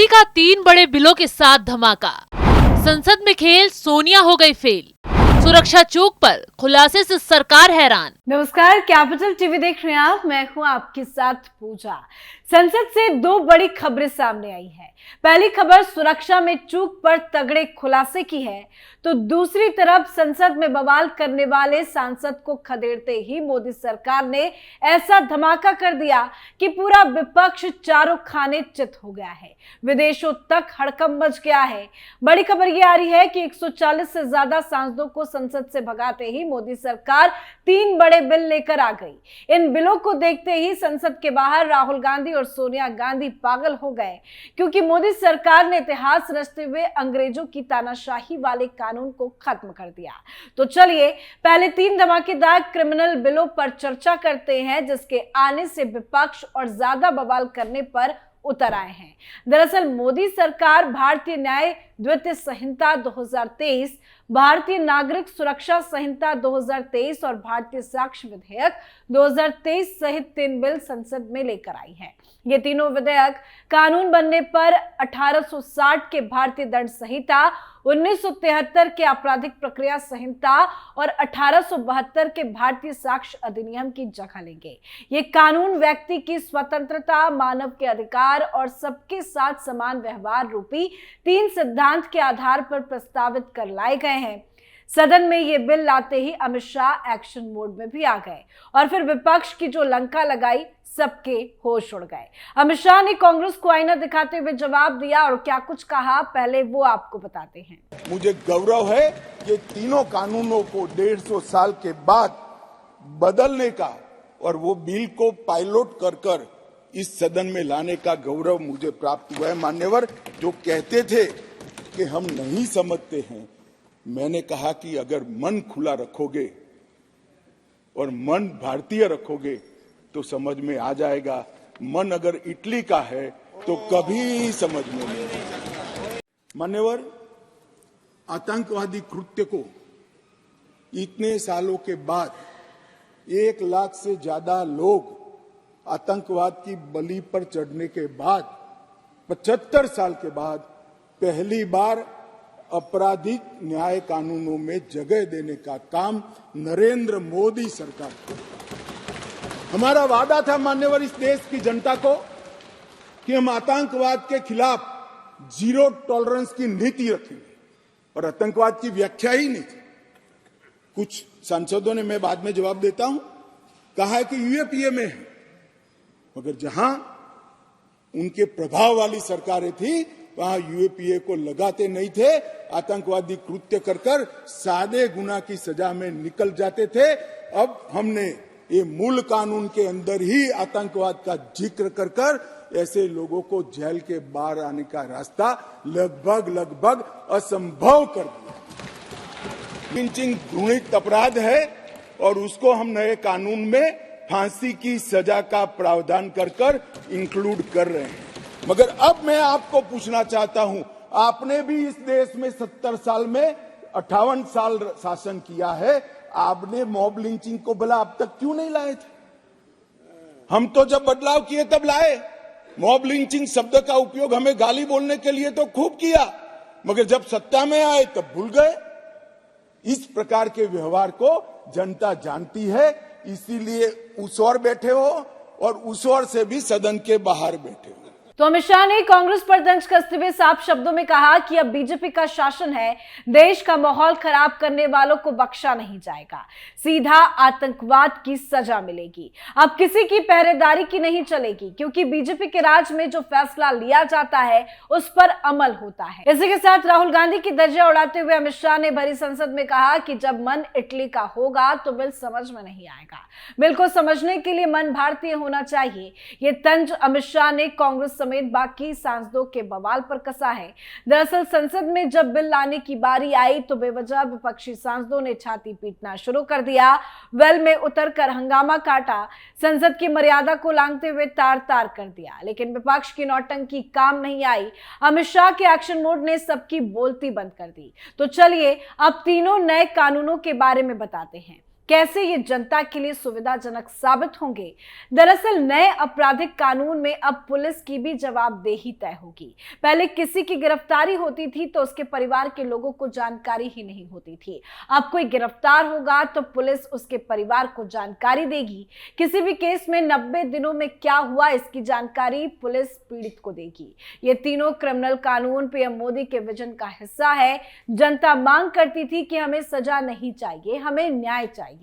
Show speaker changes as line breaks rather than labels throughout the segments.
मोदी का 3 बड़े बिलों के साथ धमाका। संसद में खेल, सोनिया हो गई फेल। सुरक्षा चूक पर खुलासे से सरकार हैरान।
नमस्कार, कैपिटल टीवी देख रहे हैं आप। मैं हूं आपके साथ पूजा। संसद से 2 बड़ी खबरें सामने आई है। पहली खबर सुरक्षा में चूक पर तगड़े खुलासे की है, तो दूसरी तरफ संसद में बवाल करने वाले सांसद को खदेड़ते ही मोदी सरकार ने ऐसा धमाका कर दिया कि पूरा विपक्ष चारों खाने चित हो गया है। विदेशों तक हड़कंप मच गया है। बड़ी खबर यह आ रही है कि 140 से ज्यादा सांसदों को संसद से भगाते ही मोदी सरकार 3 बड़े बिल लेकर आ गई। इन बिलों को देखते ही संसद के बाहर राहुल गांधी और सोनिया गांधी पागल हो गए, क्योंकि मोदी सरकार ने इतिहास रचते हुए अंग्रेजों की तानाशाही वाले कानून को खत्म कर दिया। तो चलिए पहले 3 धमाकेदार क्रिमिनल बिलों पर चर्चा करते हैं, जिसके आने से विपक्ष और ज्यादा बवाल करने पर उतर आए हैं। दरअसल मोदी सरकार भारतीय न्याय द्वितीय संहिता 2023, भारतीय नागरिक सुरक्षा संहिता 2023 और भारतीय साक्ष्य विधेयक 2023 सहित 3 बिल संसद में लेकर आई है। ये तीनों विधेयक कानून बनने पर 1860 के भारतीय दंड संहिता, 1973 के आपराधिक प्रक्रिया संहिता और 1872 के भारतीय साक्ष्य अधिनियम की जगह लेंगे। ये कानून व्यक्ति की स्वतंत्रता, मानव के अधिकार और सबके साथ समान व्यवहार रूपी 3 सिद्धांत के आधार पर प्रस्तावित कर लाए गए हैं। सदन में ये बिल लाते ही अमित शाह एक्शन मोड में भी आ गए और फिर विपक्ष की जो लंका लगाई, सबके होश उड़ गए। अमित शाह ने कांग्रेस को आईना दिखाते हुए जवाब दिया और क्या कुछ कहा, पहले वो आपको बताते हैं।
मुझे गौरव है कि तीनों कानूनों को 150 साल के बाद बदलने का और वो बिल को पायलट कर इस सदन में लाने का गौरव मुझे प्राप्त हुआ है। मान्यवर जो कहते थे कि हम नहीं समझते हैं, मैंने कहा कि अगर मन खुला रखोगे और मन भारतीय रखोगे तो समझ में आ जाएगा। मन अगर इटली का है तो कभी समझ में नहीं आएगा। मान्यवर, आतंकवादी कृत्य को इतने सालों के बाद 1 लाख से ज्यादा लोग आतंकवाद की बलि पर चढ़ने के बाद 75 साल के बाद पहली बार आपराधिक न्याय कानूनों में जगह देने का काम नरेंद्र मोदी सरकार को। हमारा वादा था मान्यवर इस देश की जनता को कि हम आतंकवाद के खिलाफ जीरो टॉलरेंस की नीति रखेंगे, और आतंकवाद की व्याख्या ही नहीं थी। कुछ सांसदों ने, मैं बाद में जवाब देता हूं, कहा है कि यूएपीए में है, मगर जहां उनके प्रभाव वाली सरकारें थी वहां यूएपीए को लगाते नहीं थे। आतंकवादी कृत्य कर सादे गुना की सजा में निकल जाते थे। अब हमने ये मूल कानून के अंदर ही आतंकवाद का जिक्र कर ऐसे लोगों को जेल के बाहर आने का रास्ता लगभग असंभव कर दिया। लिंचिंग घृणित अपराध है और उसको हम नए कानून में फांसी की सजा का प्रावधान कर इंक्लूड कर रहे हैं। मगर अब मैं आपको पूछना चाहता हूं, आपने भी इस देश में 70 साल में 58 साल शासन किया है, आपने मॉब लिंचिंग को भला अब तक क्यों नहीं लाए थे? हम तो जब बदलाव किए तब लाए। मॉब लिंचिंग शब्द का उपयोग हमें गाली बोलने के लिए तो खूब किया, मगर जब सत्ता में आए तब भूल गए। इस प्रकार के व्यवहार को जनता जानती है, इसीलिए उस ओर बैठे हो और उस ओर से भी सदन के बाहर बैठे हो।
तो अमित शाह ने कांग्रेस पर तंज कसते हुए साफ शब्दों में कहा कि अब बीजेपी का शासन है, देश का माहौल खराब करने वालों को बख्शा नहीं जाएगा, सीधा आतंकवाद की सजा मिलेगी। अब किसी की पहरेदारी की नहीं चलेगी, क्योंकि बीजेपी के राज में जो फैसला लिया जाता है उस पर अमल होता है। इसी के साथ राहुल गांधी की दर्जा उड़ाते हुए अमित शाह ने भरी संसद में कहा कि जब मन इटली का होगा तो बिल समझ में नहीं आएगा, बिल को समझने के लिए मन भारतीय होना चाहिए। ये तंज अमित शाह ने कांग्रेस समेत बाकी सांसदों के बवाल पर कसा है। दरअसल संसद में जब बिल लाने की बारी आई तो बेवजह विपक्षी सांसदों ने छाती पीटना शुरू कर दिया, वेल में उतरकर हंगामा काटा, संसद की मर्यादा को लांघते हुए तार तार कर दिया। लेकिन विपक्ष की नौटंकी काम नहीं आई। अमित शाह के एक्शन मोड ने सबकी बोलती बंद कर दी। तो चलिए अब तीनों नए कानूनों के बारे में बताते हैं। कैसे ये जनता के लिए सुविधाजनक साबित होंगे? दरअसल नए आपराधिक कानून में अब पुलिस की भी जवाबदेही तय होगी। पहले किसी की गिरफ्तारी होती थी तो उसके परिवार के लोगों को जानकारी ही नहीं होती थी। अब कोई गिरफ्तार होगा तो पुलिस उसके परिवार को जानकारी देगी। किसी भी केस में 90 दिनों में क्या हुआ इसकी जानकारी पुलिस पीड़ित को देगी। ये तीनों क्रिमिनल कानून पीएम मोदी के विजन का हिस्सा है। जनता मांग करती थी कि हमें सजा नहीं चाहिए, हमें न्याय चाहिए।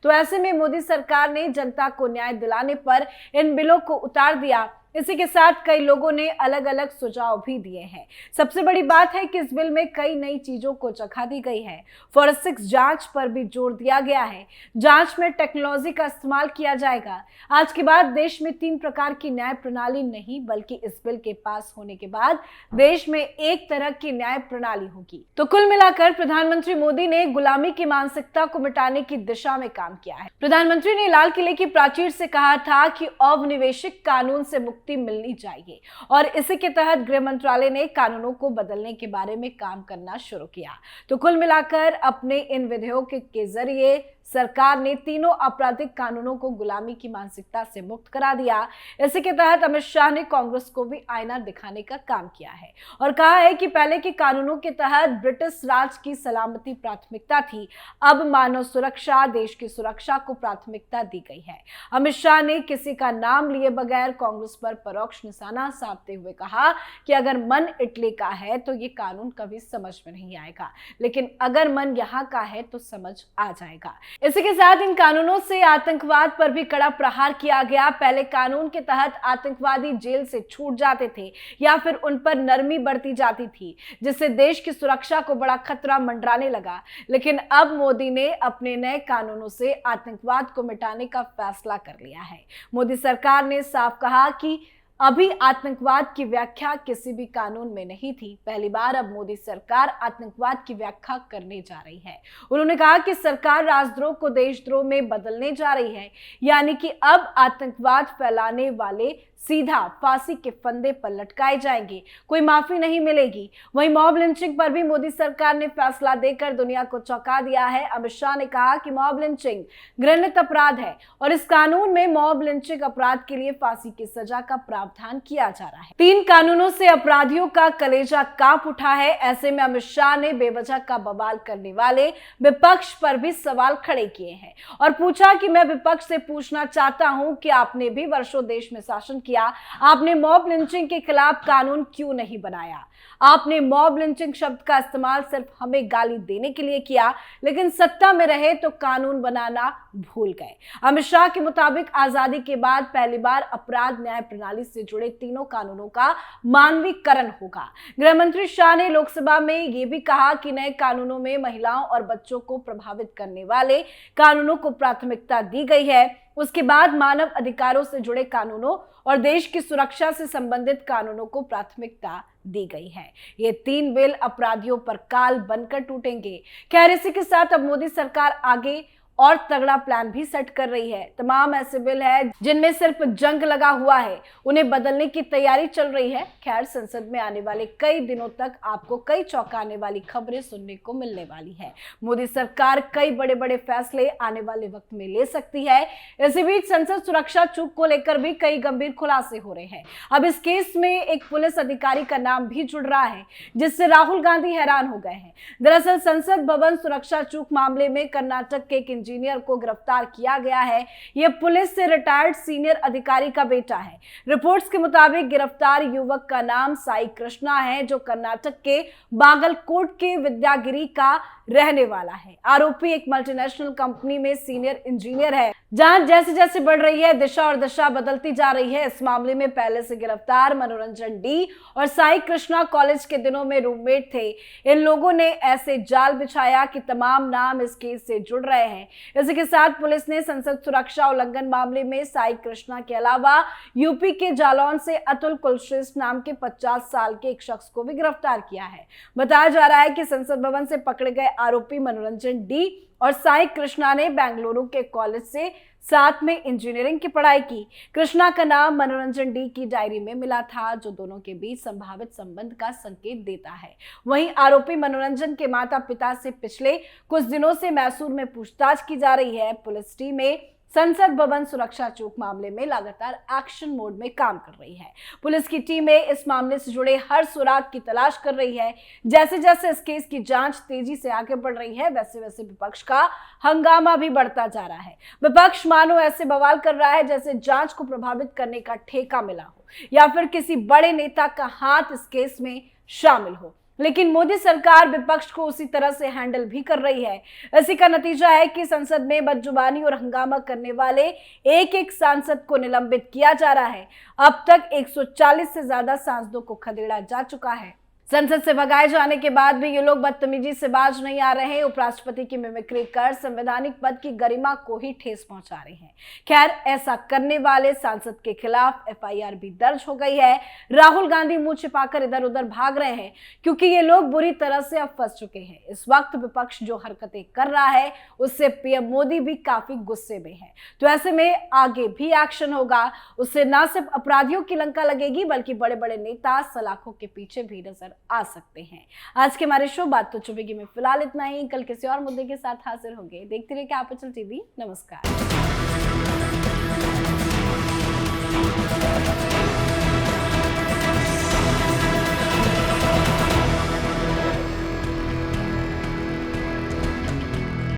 तो ऐसे में मोदी सरकार ने जनता को न्याय दिलाने पर इन बिलों को उतार दिया। इसी के साथ कई लोगों ने अलग अलग सुझाव भी दिए हैं। सबसे बड़ी बात है कि इस बिल में कई नई चीजों को जगह दी गई है। फॉरेंसिक जांच पर भी जोर दिया गया है। जांच में टेक्नोलॉजी का इस्तेमाल किया जाएगा। आज के बाद देश में 3 प्रकार की न्याय प्रणाली नहीं, बल्कि इस बिल के पास होने के बाद देश में एक तरह की न्याय प्रणाली होगी। तो कुल मिलाकर प्रधानमंत्री मोदी ने गुलामी की मानसिकता को मिटाने की दिशा में काम किया है। प्रधानमंत्री ने लाल किले की प्राचीर से कहा था कि औपनिवेशिक कानून से मुक्ति मिलनी चाहिए और इसी के तहत गृह मंत्रालय ने कानूनों को बदलने के बारे में काम करना शुरू किया। तो कुल मिलाकर अपने इन विधेयकों के जरिए सरकार ने तीनों आपराधिक कानूनों को गुलामी की मानसिकता से मुक्त करा दिया। इसी के तहत अमित शाह ने कांग्रेस को भी आईना दिखाने का काम किया है और कहा है कि पहले के कानूनों के तहत ब्रिटिश राज की सलामती प्राथमिकता थी, अब मानव सुरक्षा, देश की सुरक्षा को प्राथमिकता दी गई है। अमित शाह ने किसी का नाम लिए बगैर कांग्रेस पर परोक्ष निशाना साधते हुए कहा कि अगर मन इटली का है तो ये कानून कभी समझ में नहीं आएगा, लेकिन अगर मन यहाँ का है तो समझ आ जाएगा। इसी के साथ इन कानूनों से आतंकवाद पर भी कड़ा प्रहार किया गया। पहले कानून के तहत आतंकवादी जेल से छूट जाते थे या फिर उन पर नरमी बरती जाती थी, जिससे देश की सुरक्षा को बड़ा खतरा मंडराने लगा। लेकिन अब मोदी ने अपने नए कानूनों से आतंकवाद को मिटाने का फैसला कर लिया है। मोदी सरकार ने साफ कहा कि अभी आतंकवाद की व्याख्या किसी भी कानून में नहीं थी। पहली बार अब मोदी सरकार आतंकवाद की व्याख्या करने जा रही है। उन्होंने कहा कि सरकार राजद्रोह को देशद्रोह में बदलने जा रही है, यानी कि अब आतंकवाद फैलाने वाले सीधा फांसी के फंदे पर लटकाए जाएंगे, कोई माफी नहीं मिलेगी। वहीं मॉब लिंचिंग पर भी मोदी सरकार ने फैसला देकर दुनिया को चौंका दिया है। अमित शाह ने कहा कि मॉब लिंचिंग घृणित अपराध है और इस कानून में मॉब लिंचिंग अपराध के लिए फांसी की सजा का प्रावधान किया जा रहा है। 3 कानूनों से अपराधियों का कलेजा कांप उठा है। ऐसे में अमित शाह ने बेवजह का बवाल करने वाले विपक्ष पर भी सवाल खड़े किए हैं और पूछा कि मैं विपक्ष से पूछना चाहता हूं कि आपने भी वर्षों देश में शासन किया, आपने मॉब लिंचिंग के खिलाफ कानून क्यों नहीं बनाया? आपने मॉब लिंचिंग शब्द का इस्तेमाल सिर्फ हमें गाली देने के लिए किया, लेकिन सत्ता में रहे तो कानून बनाना भूल गए। अमित शाह के मुताबिक आजादी के बाद पहली बार अपराध न्याय प्रणाली से जुड़े तीनों कानूनों का मानवीकरण होगा। गृह मंत्री शाह ने लोकसभा में यह भी कहा कि नए कानूनों में महिलाओं और बच्चों को प्रभावित करने वाले कानूनों को प्राथमिकता दी गई है। उसके बाद मानव अधिकारों से जुड़े कानूनों और देश की सुरक्षा से संबंधित कानूनों को प्राथमिकता दी गई है। ये 3 बिल अपराधियों पर काल बनकर टूटेंगे। खैर, इसी के साथ अब मोदी सरकार आगे और तगड़ा प्लान भी सेट कर रही है। तमाम ऐसे बिल है जिनमें सिर्फ जंग लगा हुआ है, उन्हें बदलने की तैयारी चल रही है। खैर, संसद में आने वाले कई दिनों तक आपको कई चौंकाने वाली खबरें सुनने को मिलने वाली है। मोदी सरकार कई बड़े बड़े फैसले आने वाले वक्त में ले सकती है। इसी बीच संसद सुरक्षा चूक को लेकर भी कई गंभीर खुलासे हो रहे हैं। अब इस केस में एक पुलिस अधिकारी का नाम भी जुड़ रहा है, जिससे राहुल गांधी हैरान हो गए हैं। दरअसल संसद भवन सुरक्षा चूक मामले में कर्नाटक के इंजीनियर को गिरफ्तार किया गया है। यह पुलिस से रिटायर्ड सीनियर अधिकारी का बेटा है। रिपोर्ट्स के मुताबिक गिरफ्तार युवक का नाम साई कृष्णा है, जो कर्नाटक के बागलकोट के विद्यागिरी का रहने वाला है। आरोपी एक मल्टीनेशनल कंपनी में सीनियर इंजीनियर है। जांच जैसे जैसे बढ़ रही है, दिशा और दशा बदलती जा रही है। इस मामले में पहले से गिरफ्तार मनोरंजन डी और साई कृष्णा कॉलेज के दिनों में रूममेट थे। इन लोगों ने ऐसे जाल बिछाया कि तमाम नाम इस केस से जुड़ रहे हैं। इसी के साथ पुलिस ने संसद सुरक्षा उल्लंघन मामले में साई कृष्णा के अलावा यूपी के जालौन से अतुल कुलश्रेष्ठ नाम के 50 साल के एक शख्स को भी गिरफ्तार किया है। बताया जा रहा है कि संसद भवन से पकड़े गए आरोपी मनोरंजन डी और साई कृष्णा ने बेंगलुरु के कॉलेज से साथ में इंजीनियरिंग की पढ़ाई की। कृष्णा का नाम मनोरंजन डी की डायरी में मिला था, जो दोनों के बीच संभावित संबंध का संकेत देता है। वहीं आरोपी मनोरंजन के माता पिता से पिछले कुछ दिनों से मैसूर में पूछताछ की जा रही है। पुलिस टीम में संसद भवन सुरक्षा चूक मामले में लगातार एक्शन मोड में काम कर रही है। पुलिस की टीमें इस मामले से जुड़े हर सुराग की तलाश कर रही है। जैसे जैसे इस केस की जांच तेजी से आगे बढ़ रही है, वैसे वैसे विपक्ष का हंगामा भी बढ़ता जा रहा है। विपक्ष मानो ऐसे बवाल कर रहा है जैसे जांच को प्रभावित करने का ठेका मिला हो या फिर किसी बड़े नेता का हाथ इस केस में शामिल हो। लेकिन मोदी सरकार विपक्ष को उसी तरह से हैंडल भी कर रही है। इसी का नतीजा है कि संसद में बदजुबानी और हंगामा करने वाले एक एक सांसद को निलंबित किया जा रहा है। अब तक 140 से ज्यादा सांसदों को खदेड़ा जा चुका है। संसद से भगाए जाने के बाद भी ये लोग बदतमीजी से बाज नहीं आ रहे हैं। उपराष्ट्रपति की मिमिक्री कर संवैधानिक पद की गरिमा को ही ठेस पहुंचा रहे हैं। खैर, ऐसा करने वाले सांसद के खिलाफ एफआईआर भी दर्ज हो गई है। राहुल गांधी मुंह छिपाकर इधर उधर भाग रहे हैं क्योंकि ये लोग बुरी तरह से अब फंस चुके हैं। इस वक्त विपक्ष जो हरकतें कर रहा है उससे पीएम मोदी भी काफी गुस्से में है। तो ऐसे में आगे भी एक्शन होगा। उससे न सिर्फ अपराधियों की लंका लगेगी बल्कि बड़े बड़े नेता सलाखों के पीछे भी नजर आ सकते हैं। आज के हमारे शो बात तो चुभेगी में फिलहाल इतना ही। कल किसी और मुद्दे के साथ हाजिर होंगे। देखते रहिए कैपिटल टीवी। नमस्कार।